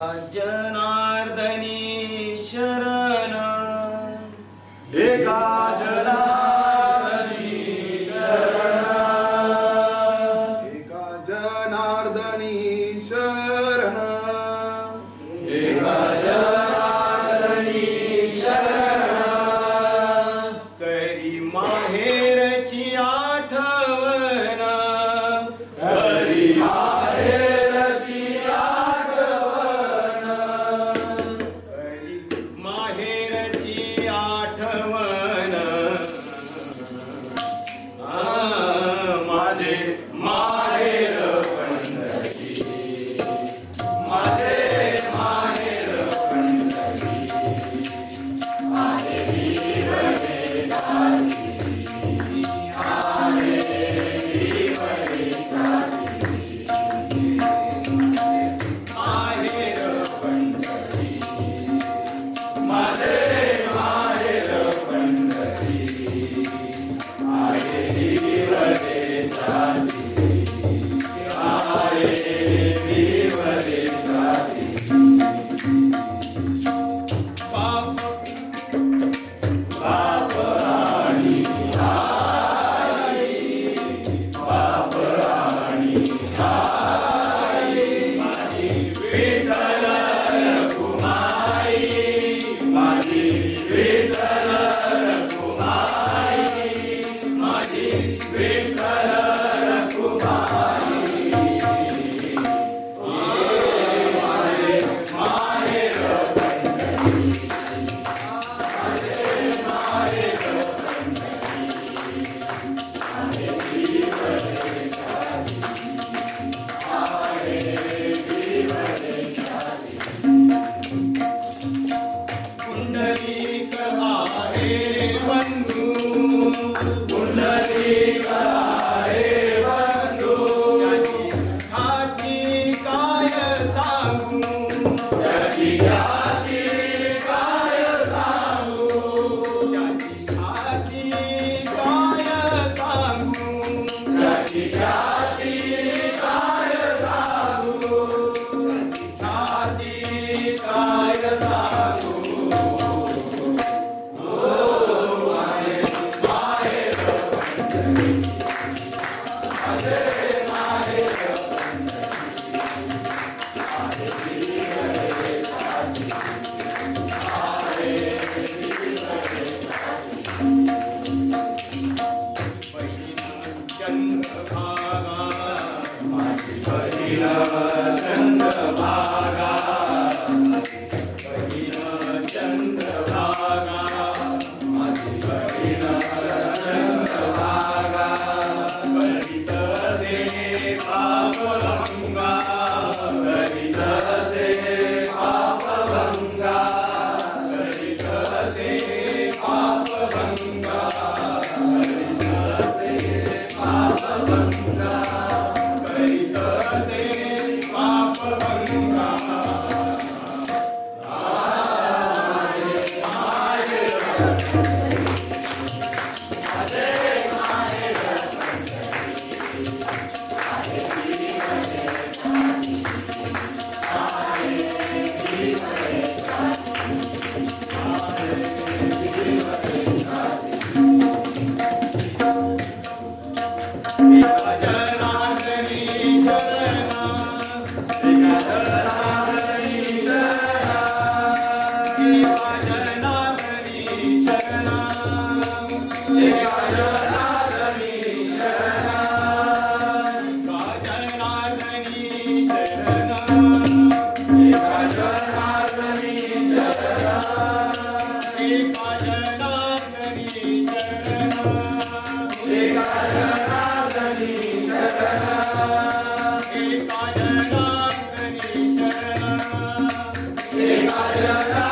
जनार्दनी शरण एका जनार्दनी शरण एका जनार्दनी शरण एका जनार्दनी शरण करी माहेरची आठवण करी माहेरची आठवण करी माहेरची आठवण माझे माहेर पंढरी माझे माहेर पंढरी माझे वीर माहेर पंढरी माझे माहेर पंढरी आहे विवरे जाती आहे विवरे जाती पाप पाप आणि आई पाप आणि आई माझी विठ्ठल रखुमाई माझी विठ्ठल रखुमाई माझी विठ्ठल रखुमाई माहेर पुंडलिक आहे बंधू पुंडलिक आहे बंधू हाती काय सांगू त्याची ख्याती काय सांगू त्याची हाती काय सांगू त्याची ख्याती काय सांगू ख्याती काय सांगू चंद्रभागा माझी बहीण चंद्रभागा बहीण चंद्रभागा माझी बहीण चंद्रभागा करीत असे पापभंगा करीत असे पापभंगा करीत असे पापभंगा करीत असे पापभंगा करीत असे पापभंगा एका जनार्दनी शरण एका जनार्दनी शरण एका जनार्दनी शरण एका जनार्दनी शरण एका जनार्दनी शरण एका जनार्दनी शरण एका जनार्दनी शरण एका जनार्दनी शरण एका जनार्दनी शरण एका जनार्दनी